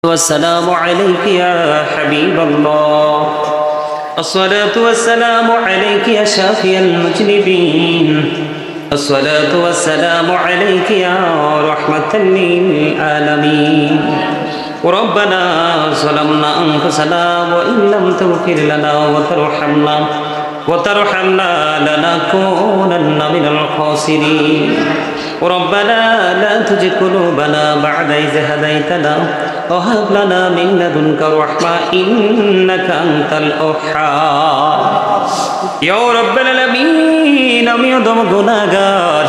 والسلام عليك يا حبيب الله الصلاة والسلام عليك يا شافي المذنبين الصلاة والسلام عليك يا رحمة للعالمين ربنا ظلمنا أنفسنا وإن لم تغفر لنا وترحمنا لنكونن من الخاسرين ربنا لا تزغ قلوبنا بعد إذ هديتنا وهب لنا من لدنك رحمة إنك أنت الوهاب يا رب العالمين আমি অদম গুনাহগার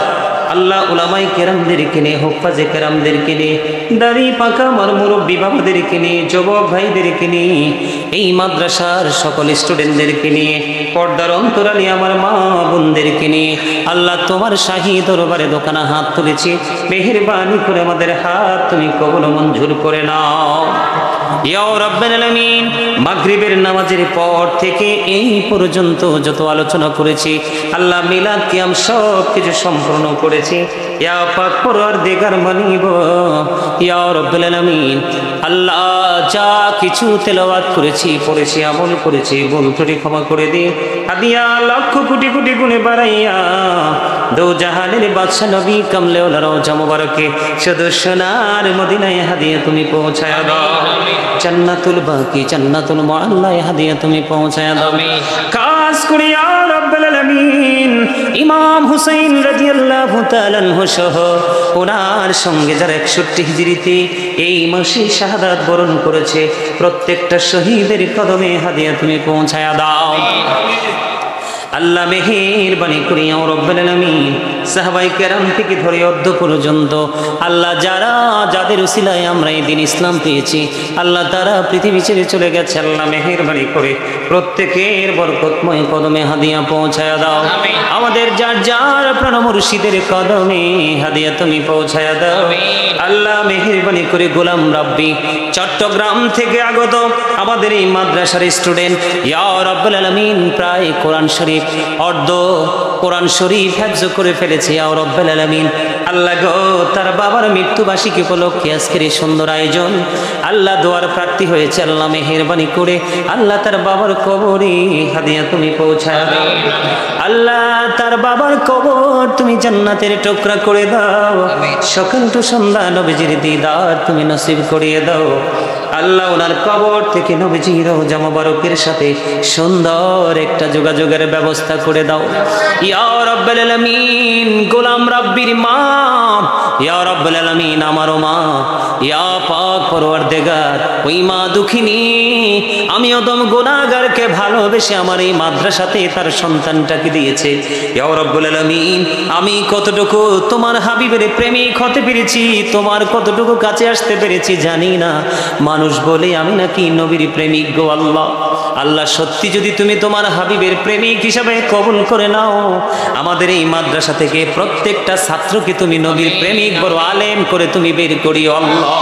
আল্লাহ উলামায়ে কেরামদেরকে নিয়ে হুফাজে কেরামদেরকে নিয়ে দাড়ি পাকা আমার মুরব্বী বাবাদেরকে নিয়ে যুবক ভাইদেরকে নিয়ে এই মাদ্রাসার সকল স্টুডেন্টদেরকে নিয়ে পর্দার অন্তরালে আমার মা বোনদেরকে নিয়ে আল্লাহ তোমার শাহী দরবারে দোকানা হাত তুলেছি মেহেরবানি করে আমাদের হাত তুমি কবুল মঞ্জুর করে নাও ইয়া রাব্বাল আলামিন মাগরিবের নামাজের পর থেকে এই পর্যন্ত যত আলোচনা করেছি আল্লাহ মিলাদ কিয়াম সব কিছু সম্পূর্ণ করেছি ইয়া পাক পরওয়ারদিগার মানিব ইয়া রাব্বাল আলামিন আল্লাহ যা কিছু তেলাওয়াত করেছি পড়েছি আমল করেছি ভুল ত্রুটি ক্ষমা করে দিন হাদিয়া লক্ষ কোটি কোটি গুণে বাড়াইয়া দো জাহানের বাদশা নবী কামলে ওয়ালা রওজা মুবারকে শুধু সোনার মদিনায় হাদিয়া তুমি পৌঁছায়া দাও জান্নাতুল বাকি জান্নাতুল মুআল্লায় হাদিয়া তুমি পৌঁছায়া দাও খাস করে ইয়া রাব্বাল আলামিন ইমাম হুসাইন রাদিয়াল্লাহু তাআলা আনহু সহ ওনার সঙ্গে যারা 61 হিজরিতে এই মাসে শাহাদাত বরণ করেছে প্রত্যেকটা শহীদের কদমে হাদিয়া তুমি পৌঁছায়া দাও আল্লাহ মেহেরবানি করে ইয়া রাব্বাল আলামিন সাহাবায়ে কেরাম থেকে ধরে অদ্য পর্যন্ত আল্লাহ যারা যাদের উসিলায় আমরা এই দিন ইসলাম পেয়েছি আল্লাহ তারা পৃথিবী ছেড়ে চলে গেছে আল্লাহ মেহেরবানি করে প্রত্যেকের বরকতময় কদমে হাদিয়া পৌঁছায়া দাও আমাদের যার যার প্রাণ মুর্শিদের কদমে হাদিয়া তুমি পৌঁছায়া দাও আল্লাহ মেহেরবানি করে গোলাম রাব্বি চট্টগ্রাম থেকে আগত আমাদের এই মাদ্রাসার স্টুডেন্ট ইয়া রাব্বাল আলামিন প্রায় কোরআন শরীফ অর্ধ কোরআন শরীফ হিফজ করে ফেলেছে ইয়া রাব্বাল আলামিন আল্লাহ গো তার বাবার মৃত্যুবার্ষিকী উপলক্ষে আজকের এই সুন্দর আয়োজন আল্লাহ দোয়ার প্রার্থী হয়েছে আল্লাহ মেহেরবানি করে আল্লাহ তার বাবার কবরে হাদিয়া তুমি পৌঁছায় দাও আল্লাহ তার বাবার কবর তুমি জান্নাতের টুকরা করে দাও সকাল টু সন্ধ্যা নবীজির দিদার তুমি নসিব করিয়ে দাও আল্লাহ ওনার কবর থেকে নবীজির রওজা মুবারকের সাথে সুন্দর একটা যোগাযোগের ব্যবস্থা করে দাও ইয়া রাব্বাল আলামিন গোলাম রাব্বির মা ইয়া রাব্বাল আলামিন আমারও মা ইয়া পাক পরওয়ারদিগার ওই মা দুঃখিনী আমি অদম গুনাহগারকে ভালোবেসে আমার এই মাদ্রাসাতে তার সন্তানটাকে দিয়েছে ইয়া রাব্বুল আলামিন আমি কতটুকু তোমার হাবিবের প্রেমিক হতে পেরেছি তোমার কতটুকু কাছে আসতে পেরেছি জানি না মানুষ বলে আমি নাকি নবীর প্রেমিক গো আল্লাহ আল্লাহ সত্যি যদি তুমি তোমার হাবিবের প্রেমিক হিসাবে কবুল করে নাও আমাদের এই মাদ্রাসা থেকে প্রত্যেকটা ছাত্রকে তুমি নবীর প্রেমিক বড় আলেম করে তুমি বের করিও আল্লাহ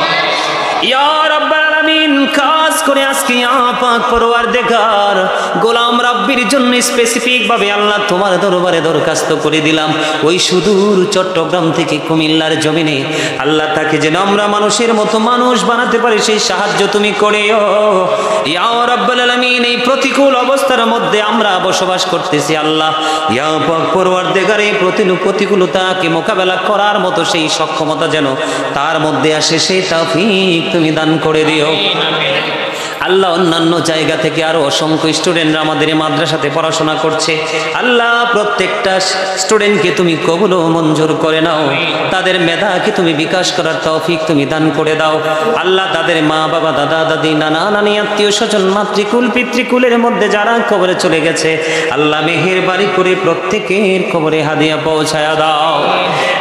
ইয়া রাব্বাল আলামিন খাস করে আজকে পাক পরওয়ারদিগার গোলাম রাব্বির জন্য স্পেসিফিক ভাবে আল্লাহ তোমার দরবারে দরখাস্ত করে দিলাম ওই সুদূর চট্টগ্রাম থেকে কুমিল্লার জমিনে আল্লাহ তাকে যেন আমরা মানুষের মতো মানুষ বানাতে পারি সেই সাহায্য তুমি করিও ইয়া রাব্বাল আলামিন এই প্রতিকূল অবস্থার মধ্যে আমরা বসবাস করতেছি আল্লাহ ইয়া পাক পরওয়ারদিগার এই প্রতিকূলতাকে মোকাবেলা করার মতো সেই সক্ষমতা যেন তার মধ্যে আসে সেই তৌফিক তুমি দান করে দিও আল্লাহ অন্যান্য জায়গা থেকে আরো অসংখ্য স্টুডেন্টরা আমাদের এই মাদ্রাসাতে পড়াশোনা করছে আল্লাহ প্রত্যেকটা স্টুডেন্টকে তুমি কবুল ও মঞ্জুর করে নাও তাদের মেধাকে তুমি বিকাশ করার তৌফিক তুমি দান করে দাও আল্লাহ তাদের মা বাবা দাদা দাদি নানা নানি আত্মীয় স্বজন মাতৃকুল পিতৃকুলের মধ্যে যারা কবরে চলে গেছে আল্লাহ মেহেরবানি করে প্রত্যেকের কবরে হাদিয়া পৌঁছায়া দাও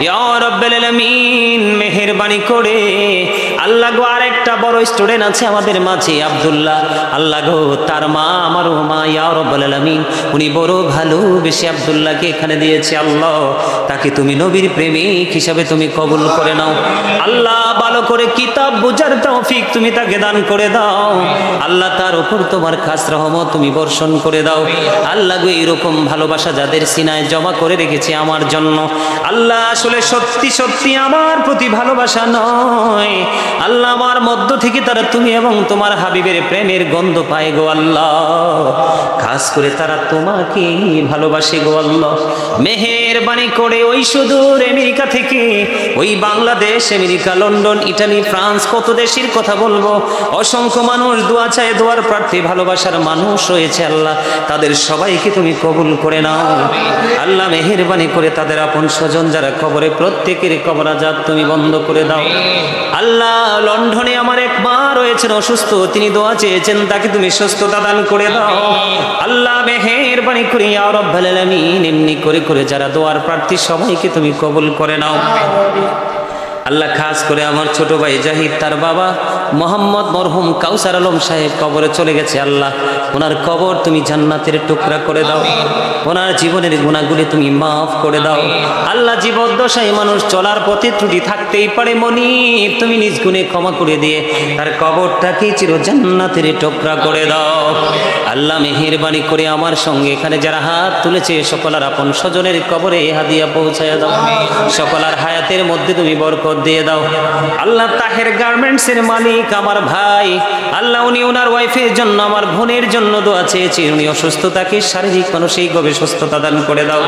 ইয়া রাব্বাল আলামিন মেহেরবানি করে আল্লাহ গো আরেকটা বড় স্টুডেন্ট আছে আমাদের মাঝে আব্দুল্লাহ আল্লাহ গো তার মা আমারও মা ইয়া রাব্বাল আলামিন উনি বড় ভালোবেসে আব্দুল্লাহকে এখানে দিয়েছে আল্লাহ তাকে তুমি নবীর প্রেমিক হিসাবে তুমি কবুল করে নাও আল্লাহ ভালো করে কিতাব বোঝার তৌফিক তুমি তাকে দান করে দাও আল্লাহ। তার উপর তোমার খাস রহমত তুমি বর্ষণ করে দাও আল্লাহ গো। এরকম ভালোবাসা যাদের সিনায় জমা করে রেখেছে আমার জন্য আল্লাহ, আসলে সত্যি সত্যি আমার প্রতি ভালোবাসা নয় আল্লাহ, আমার মধ্য থেকে তারা তুমি এবং তোমার হাবিবের প্রেমের গন্ধ পায় গো আল্লাহ। খাস করে তারা তোমাকে ভালোবাসে গো আল্লাহ। মেহেরবানি করে ওই সুদূর আমেরিকা থেকে, ওই Bangladesh, America, London, Italy, France, কত দেশের কথা বলবো, অসংখ্য মানুষ দোয়া চায়, দোয়ার প্রার্থী, ভালোবাসার মানুষ রয়েছে আল্লাহ। তাদের সবাইকে তুমি কবুল করে নাও আল্লাহ। মেহেরবানি করে তাদের আপন স্বজন যারা কবরে, প্রত্যেকের কবর আযাব তুমি বন্ধ করে দাও আল্লাহ। লন্ডনে আমার এক মা রয়েছেন অসুস্থ, তিনি দোয়া চেয়েছেন, তাকে তুমি সুস্থতা দান করে দাও আল্লাহ। মেহেরবানি করে ইয়া রাব্বাল আলামিন, এমনি করে করে যারা দোয়ার প্রার্থী সবাইকে তুমি কবুল করে নাও আল্লাহ। খাস করে আমার ছোট ভাই জাহিদ, তার বাবা মোহাম্মদ মরহুম কাউসার আলম সাহেব কবরে চলে গেছে আল্লাহ। ওনার কবর তুমি জান্নাতের টুকরা করে দাও, ওনার জীবনের গুনাহগুলি তুমি মাফ করে দাও আল্লাহ। জীবদ্দশায় মানুষ চলার পথে ত্রুটি থাকতেই পারে, মনিব তুমি নিজ গুণে ক্ষমা করে দিয়ে তার কবরটাকে চির জান্নাতের টুকরা করে দাও আল্লাহ। মেহেরবানি করে আমার সঙ্গে এখানে যারা হাত তুলেছে সকলের আপন স্বজনের কবরে হাদিয়া পৌঁছায় দাও, সকলের হায়াতের মধ্যে তুমি বরকত দিয়ে দাও আল্লাহ। তাহের গার্মেন্টস এর মালিক আমার ভাই আল্লাহ, উনি ওনার ওয়াইফের জন্য, আমার বোনের জন্য দোয়া চেয়েছে, উনি অসুস্থতাকে শারীরিক মানসিকভাবে সুস্থতা দান করে দাও,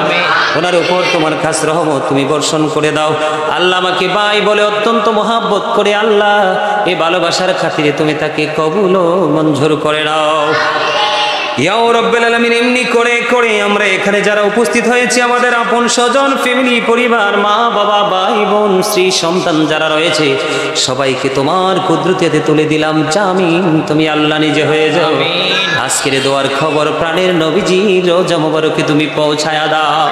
ওনার উপর তোমার খাস রহমত তুমি বর্ষণ করে দাও আল্লাহ। আমাকে ভাই বলে অত্যন্ত মহাব্বত করে আল্লাহ, এই ভালোবাসার খাতিরে তুমি তাকে কবুল ও মঞ্জুর করে নাও ইয়া রাব্বুল আলামিন। এমনি করে করে আমরা এখানে যারা উপস্থিত হয়েছি, আমাদের আপন স্বজন, ফ্যামিলি, পরিবার, মা বাবা, ভাই বোন, স্ত্রী, সন্তান যারা রয়েছে, সবাইকে তোমার কুদরতে তুলে দিলাম। জামিন তুমি আল্লাহ নিজে হয়ে যাও। আজকের দোয়ার খবর প্রাণের নবীজির রোজা মোবারকে তুমি পৌঁছায়া দাও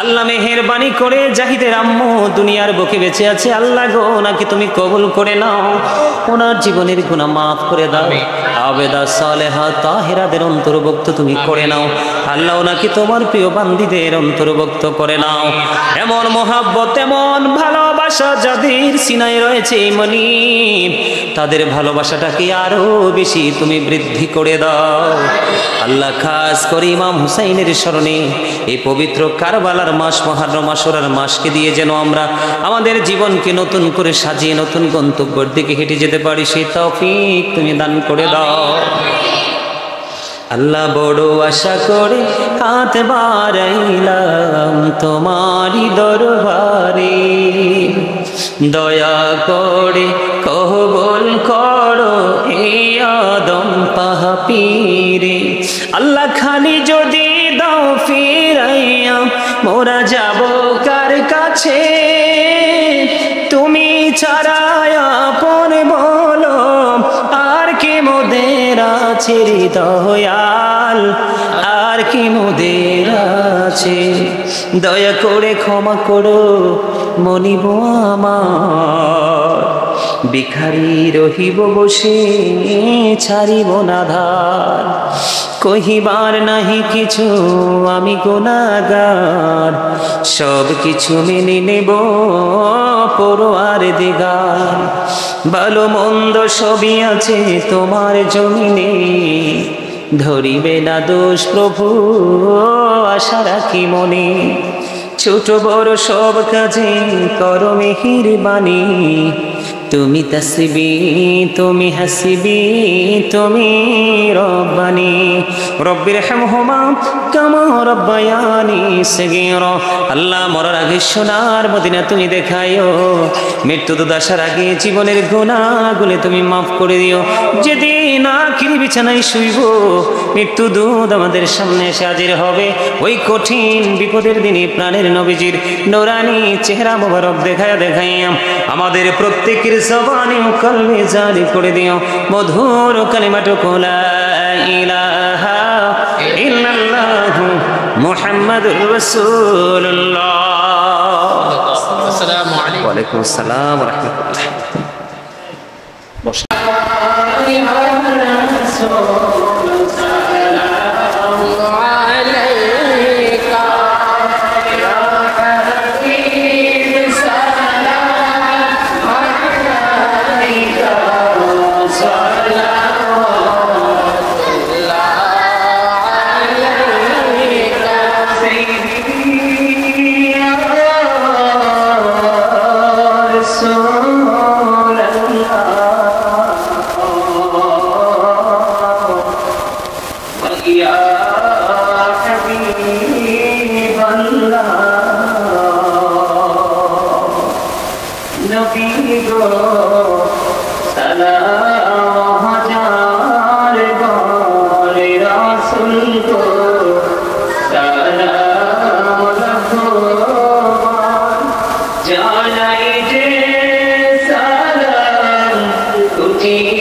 আল্লাহ। মেহেরবানি করে জাহিদের আম্মু দুনিয়ার বুকে বেঁচে আছে আল্লাহ গো, ওনাকে তুমি কবুল করে নাও, ওনার জীবনের গুনাহ মাফ করে দাও, আবেদা সালেহা তাহেরাদের অন্তর্ভুক্ত তুমি করে নাও আল্লাহ। ওনাকে তোমার প্রিয় বান্দীদের অন্তর্ভুক্ত করে নাও। এমন মহাব্বত, এমন ভালোবাসা যাদের সিনায় রয়েছে মনিব, তাদের ভালোবাসাটাকে আরো বেশি তুমি বৃদ্ধি করে দাও আল্লাহ। খাস করে ইমাম হুসাইনের স্মরণে এই পবিত্র কারবালার মাস, মুহররম আশুরার মাসকে দিয়ে যেন আমরা আমাদের জীবনকে নতুন করে সাজিয়ে নতুন গন্তব্যের দিকে হেঁটে যেতে পারি, সেই তৌফিক তুমি দান করে দাও আল্লাহ। বড় আশা করে হাত বাড়াইলাম তোমারই দরবারে, দয়া করে কবুল করো এই আদম পাপীরে আল্লাহ। খালি যদি দাও ফিরাইয়া, মোরা যাব কার কাছে, তুমি ছাড়া আপন বলো আর কি মোদের আছে দয়াল, আর কি মোদের আছে। দয়া করে ক্ষমা করো মনিব আমার, ভিখারি রহিব বসে ছাড়িব না ধার, কহিবার নাহি কিছু আমি গুনাহগার, সব কিছু মেনে নেব পরোয়ার দিগার। ভালো মন্দ সবই আছে তোমার জমিনে, ধরিবে না দোষ প্রভু আশা রাখি মনে, ছোট বড় সব কাজে করো মেহেরবানি, তুমি তাসবি তুমি হাসিবি তুমি রব্বানি, রব্বির হামহুমা কামা রব্বায়ানি সগীরা। আল্লাহ মরার আগে সোনার মদিনা তুমি দেখাইও, মৃত্যু দশার আগে জীবনের গুনাহগুলো তুমি মাফ করে দিও। যেদিন আখিরি বিছানায় শুইব, মৃত্যু দূত আমাদের সামনে এসে হাজির হবে, ওই কঠিন বিপদের দিনে প্রাণের নবীজির নূরানি চেহারা মোবারক দেখায়া দেখাইয়া আমাদের প্রত্যেকের জবানে ও কলবে জারি করে দিও মধুর কালিমাটুকু লা ইলাহা ইল্লাল্লাহু মুহাম্মাদুর রাসূলুল্লাহ। আসসালামু আলাইকুম। ওয়া আলাইকুম আসসালাম ওয়া রাহমাতুল্লাহ।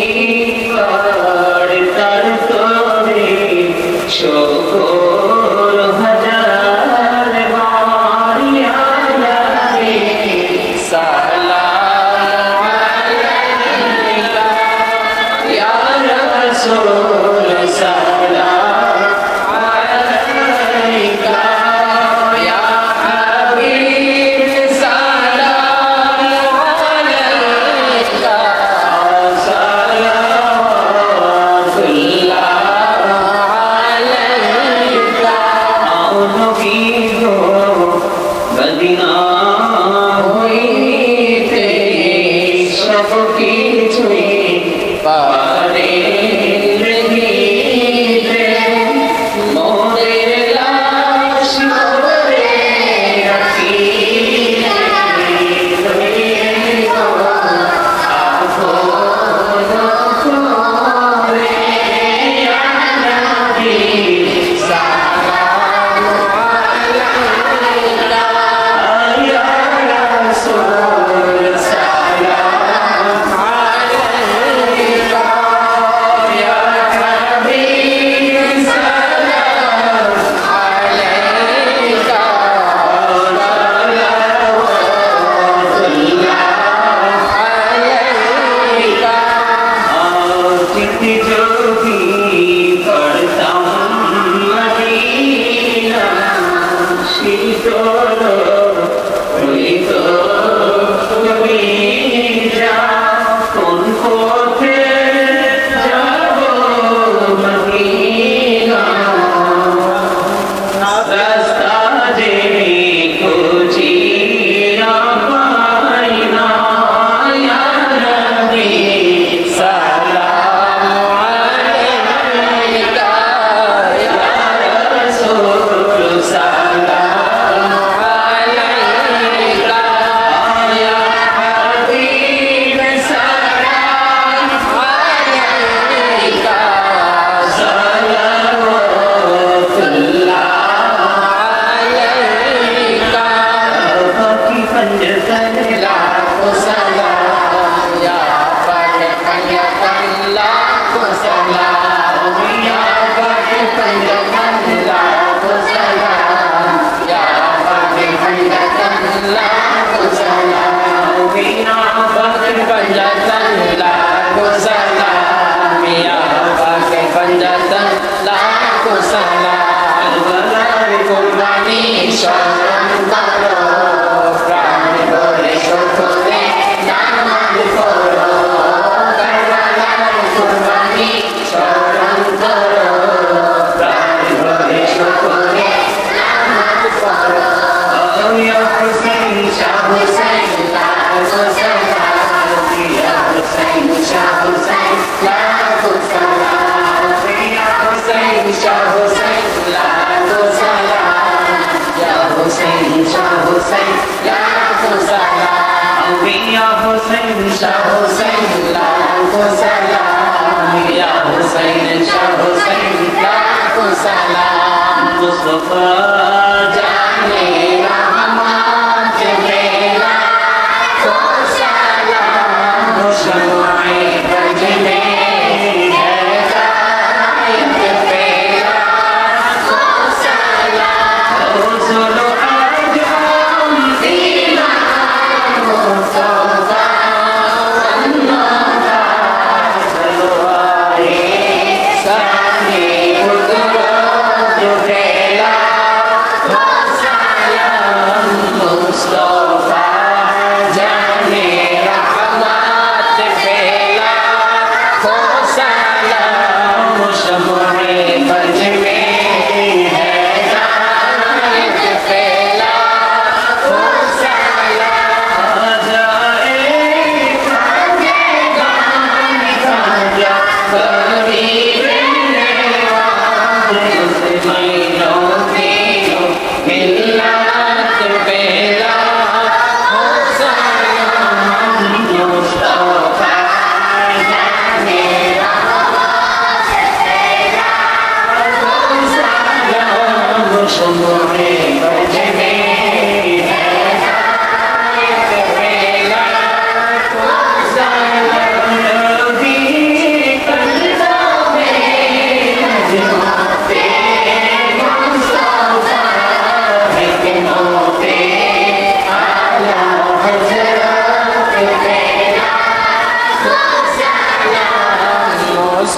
Salam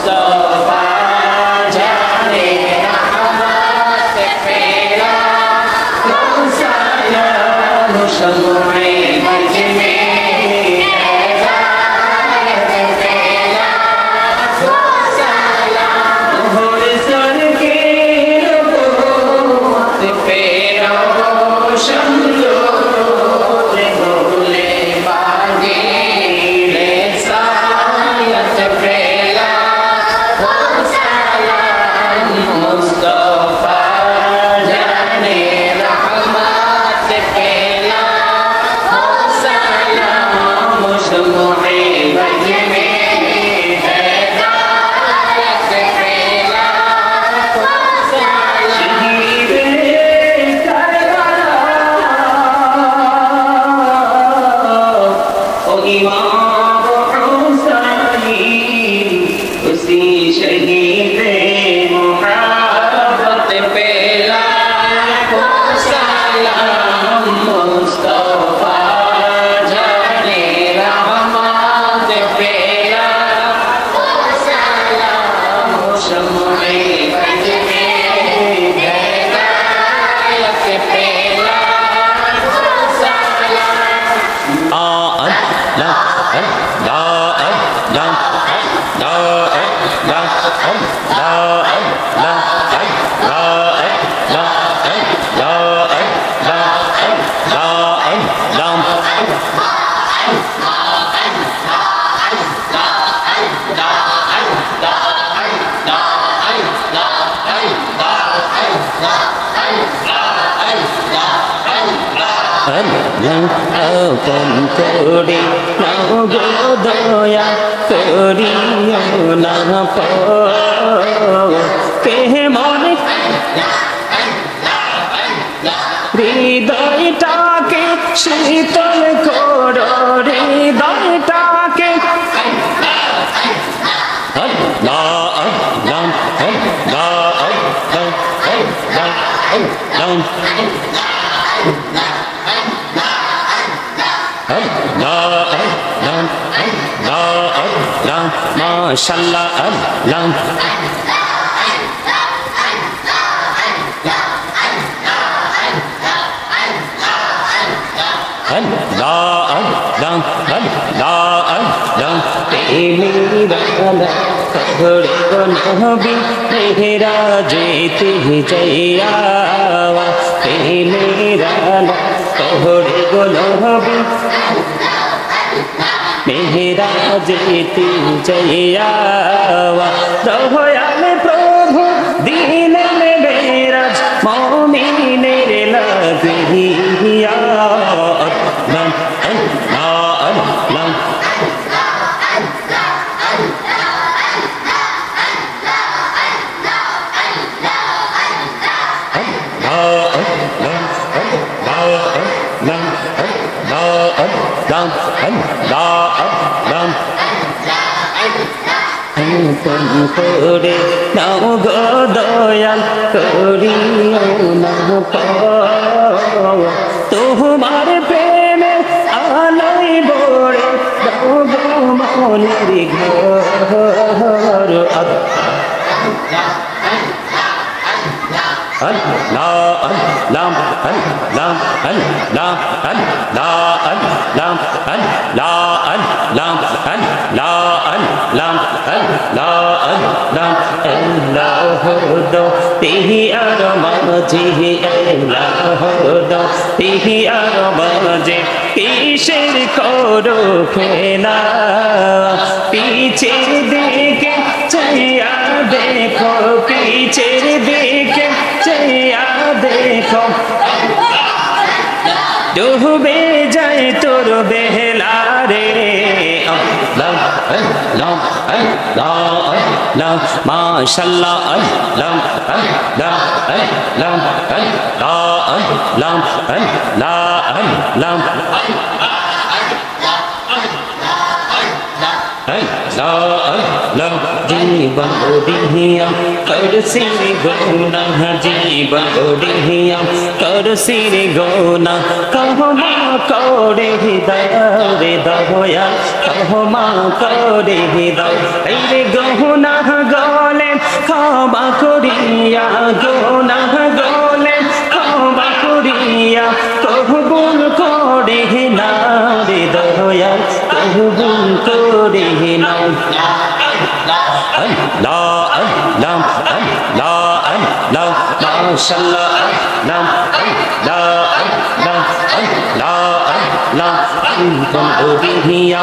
मुस्तफा जाने रहमत पेला सलाम शम्मे मज में हिदायत पेला सलाम और सर के नबूवत पेला शम्मे बोले बागे ले सायत पेला सलाम मुस्तफा जाने रहमत पेला सलाम शम्मे मज में हिदायत पेला शहीद करबला ओ इमाम हुसैन उसी शहीद मुहब्बत पेला सलाम मुस्तफा जाने रहमत पेला सलाम शम्मे मज में हिदायत पेला আপন করে নাও গো দয়া করিও না কে মনে হৃদয়টাকে শীতল করো হৃদয়টাকে माशाल्लाह अल्लाह नबी मेरा जेते जैया मेरा कहरे गो नबी मेरा जेते जैया दयाल प्रभु दीन में मेरा मोमिनेर लगिया করে নাও গো দয়াল করিও না তোমার প্রেমে আলোয় বড়ে দাও গো মনের ঘর तिही और मजे तिही और मजे किसेर करो खेला पीछे देखे चैया देखो पीछे देखे चैया देखो डूबे जाए तोर बेहला रे माशाल्लाह जीवन ओढ़िया कर सिर गौना जीवन ओढ़िया कर सिर गौना कहो माँ कौड़े दया कहो माँ कौड़े दया गहुना করে নাও আল্লাহ আল্লাহ আল্লাহ আল্লাহ মাশাআল্লাহ আল্লাহ আল্লাহ আল্লাহ আল্লাহ আল্লাহ জীবন গড়িয়া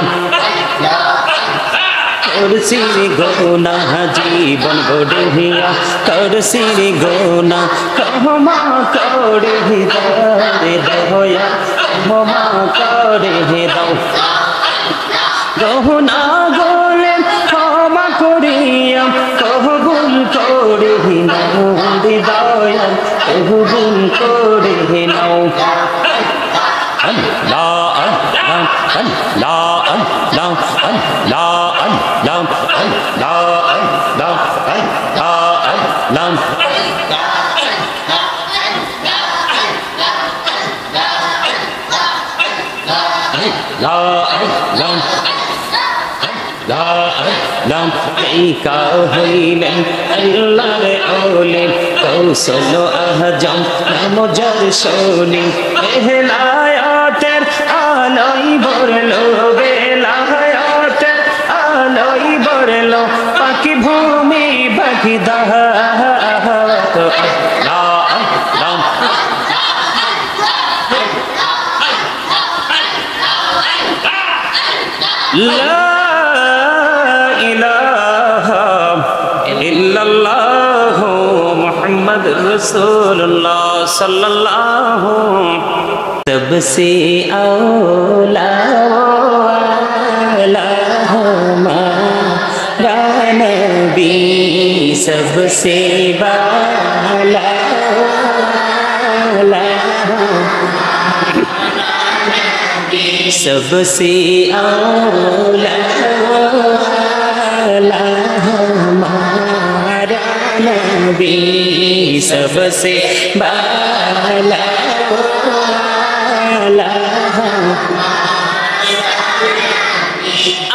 করছি গোনা জীবন গড়িয়া করছি গোনা ক্ষমা করে দাও দয়া ক্ষমা করে দাও গহনা গোলে ক্ষমা করিয়া কবুল করে নাও দয়া কবুল করে নাও আল্লাহ আল্লাহ আল্লাহ আল্লাহ আল্লাহ আল্লাহ আল্লাহ আল্লাহ আল্লাহ আল্লাহ কা হইলেন আল্লাহর ওলি কৌশল আজম নামজার শোনি বেলায়াতের আলোয় ভরলো বেলায়াতের আলোয় ভরলো পাখি ভূমি পাখি দাহাত আল্লাহ আল্লাহ লা ইলাহা ইল্লাল্লাহ মুহাম্মাদুর রাসূলুল্লাহ সাল্লাল্লাহু सबसे औला वाला हमारा नबी सबसे वाला सबसे औला वाला हमारा नबी सबसे वाला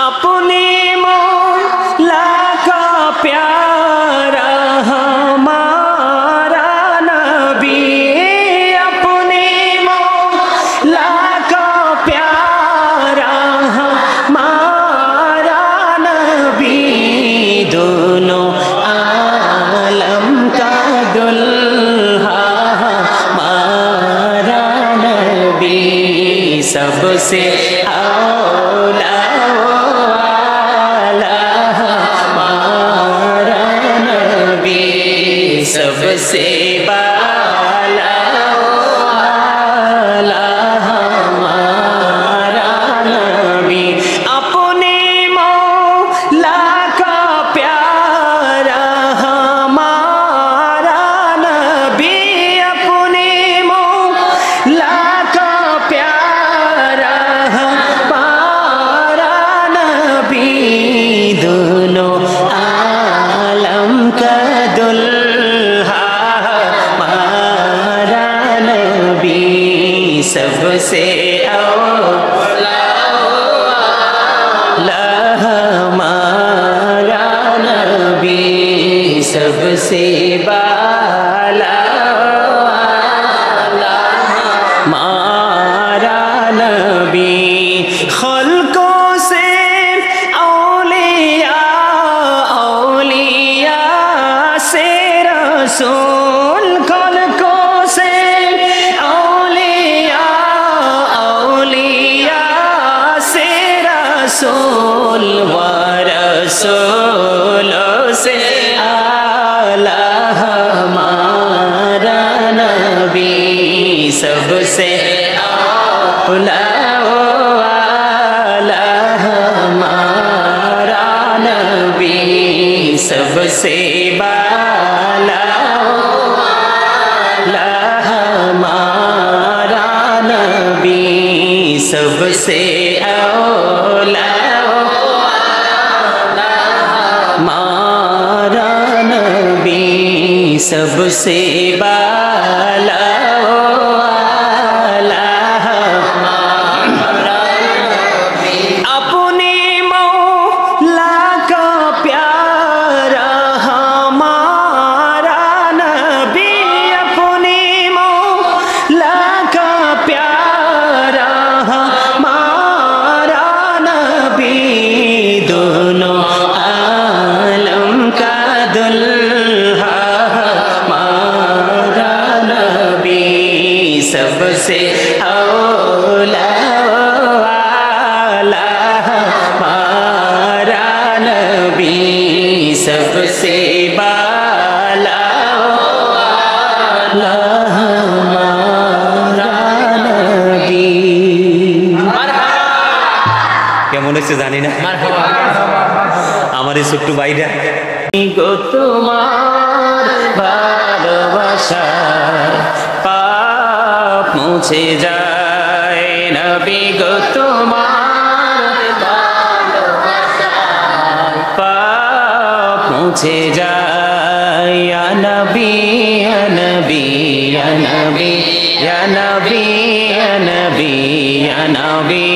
अपने मौला का प्यारा हमारा नबी अपने मौला का प्यारा हमारा नबी दोनों आलम का दुल्हा हमारा नबी सबसे औला वाला हमारा नबी सबसे बाला वाला हमारा नबी अपने मौला का प्यारा हमारा नबी अपने मौला का प्यारा हमारा नबी दोनों आलम का दुल्हा हमारा नबी सबसे औला हमारा नबी सबसे बाला हमारा नबी खल्कों से औलिया औलिया से रसूल खल्कों से औलिया औलिया से रसूल व रसूलों से आला हमारा नबी सबसे औला वाला हमारा नबी सबसे बाला वाला हमारा नबी सबसे औला वाला हमारा नबी सबसे बाला अपने मौला का प्यारा हमारा नबी अपने मौला का प्यारा हमारा नबी सबसे बाला हमारा नबी। কেমন হয়েছে জানি না, আমার এই ছোট্ট ভাইরা গো তোমার ভালোবাসায় পাপ মুছে যায়, নবী গো তোমার ভালোবাসায় পাপ মুছে যায়, ইয়া নবী ইয়া নবী ইয়া নবী ইয়া নবী ইয়া নবী ইয়া নবী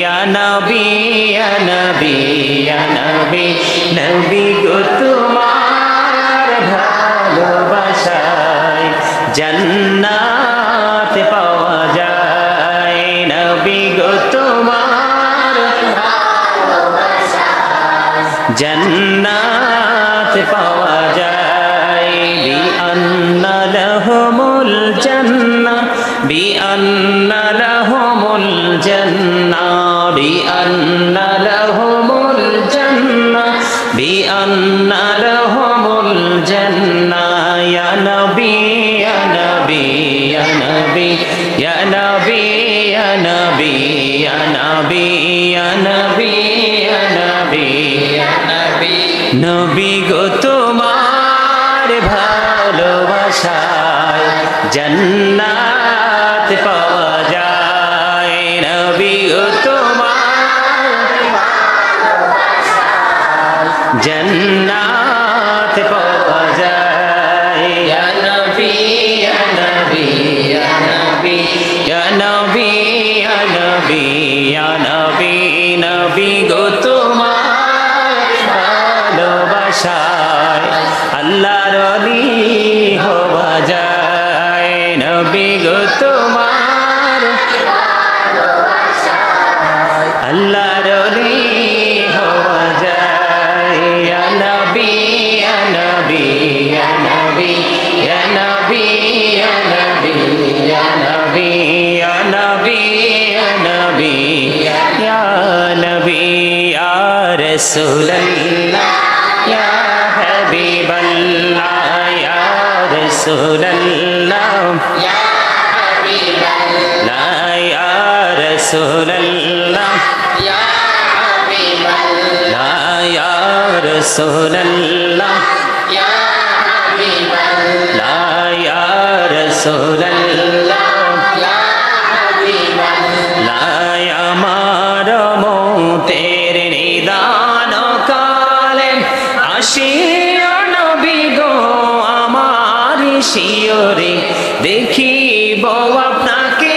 ইয়া নবী ইয়া নবী ইয়া নবী, নবী গো তোমার ভালোবাসায় জান্নাত পাওয়া যায়, নবী গো তোমার ভালোবাসায় জান্নাত পাওয়া যায়, বিআন্না লাহুমুল জান্নাহ বিআন্না লাহুমুল জান্নাহ বিআন্না লাহুমুল জান্নাহ বিআন্না লাহুমুল জান্নাহ, ইয়া নবী ইয়া নবী ইয়া নবী ইয়া নবী ইয়া নবী ইয়া নবী ইয়া নবী ইয়া নবী ইয়া নবী, নবী গো তোমার ভালোবাসায় জান্নাত পাওয়া যায়, নবী গো তোমার জান্নাত পাওয়া যায়, ইয়া নবী ইয়া নবী ইয়া নবী ইয়া নবী ইয়া নবী ইয়া নবী, নবী গো তোমার ভালোবাসায় আল্লাহর ওলি হওয়া যায়, নবী গো তোমার ভালোবাসায় আল্লাহর ওলি হওয়া যায়, ইয়া নবী ইয়া নবী ইয়া নবী ইয়া নবী ইয়া নবী ইয়া নবী ইয়া নবী ইয়া নবী ইয়া নবী ইয়া রাসূলুল্লাহ ইয়া হাবিবাল্লাহ ইয়া রাসূলুল্লাহ ইয়া হাবিবাল্লাহ ইয়া রাসূলুল্লাহ ইয়া হাবিবাল্লাহ ইয়া রাসূলুল্লাহ ইয়া হাবিবাল্লাহ ইয়া রাসূলুল্লাহ ইয়া হাবিবাল্লাহ, আমার মতের নিদান কালে আসিয়া নবী গো আমার শিয়রে দেখিব আপনাকে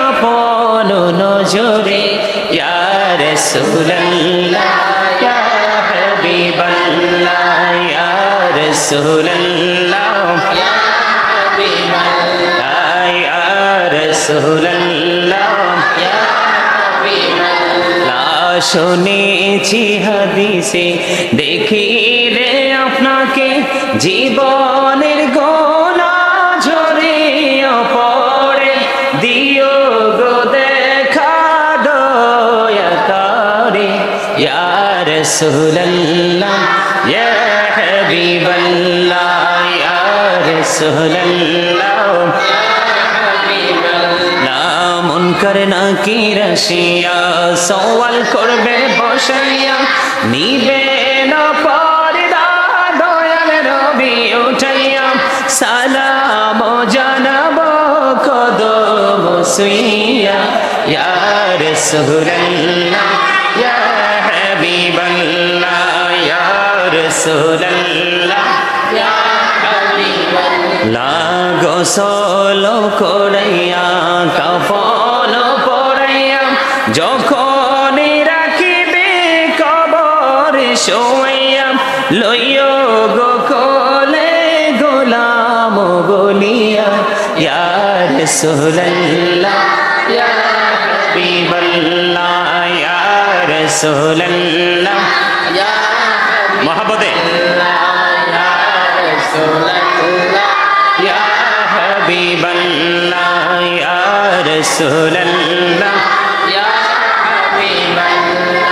আপন নজরে, ইয়া রাসূলুল্লাহ ইয়া হাবিবাল্লাহ ইয়া রাসূলুল্লাহ ইয়া হাবিবাল্লাহ ইয়া রাসূলুল্লাহ ইয়া হাবিবাল্লাহ, শুনেছি হাদিসে দেখিলে আপনাকে জীবনের গোনা ঝরিয়া পড়ে, দিও গো দেখা দয়া করে, ইয়া রাসূলুল্লাহ ইয়া হাবিবাল্লাহ ইয়া রাসূলুল্লাহ ইয়া হাবিবাল্লাহ, মুনকার নাকির আসিয়া সওয়াল করবে বসাইয়া, নিবে না পর্দা দয়াল নবী উঠাইয়া, সালাম জানাবো কদম ছুঁইয়া, ইয়া রাসূলুল্লাহ ইয়া হাবিবাল্লাহ ইয়া রাসূলুল্লাহ ইয়া হাবিবাল্লাহ, গোসল করাইয়া কাফন পরাইয়া যখন রাখিবে কবর শোয়াইয়া, লইও গো কোলে গোলাম বলিয়া, ইয়া রাসূলুল্লাহ ইয়া হাবিবাল্লাহ ইয়া রাসূলুল্লাহ ইয়া মহব্বতে ইয়া রাসূলুল্লাহ ইয়া হাবিবাল্লাহ ইয়া রাসূলুল্লাহ ইয়া হাবিবাল্লাহ,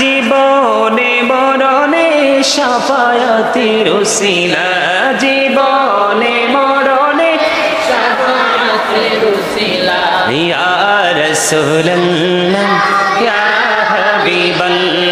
জীবনে মরণে শাফায়াতের উসিলা জীবনে মরণে শাফায়াতের উসিলা ইয়া রাসূলুল্লাহ ইয়া হাবিবাল্লাহ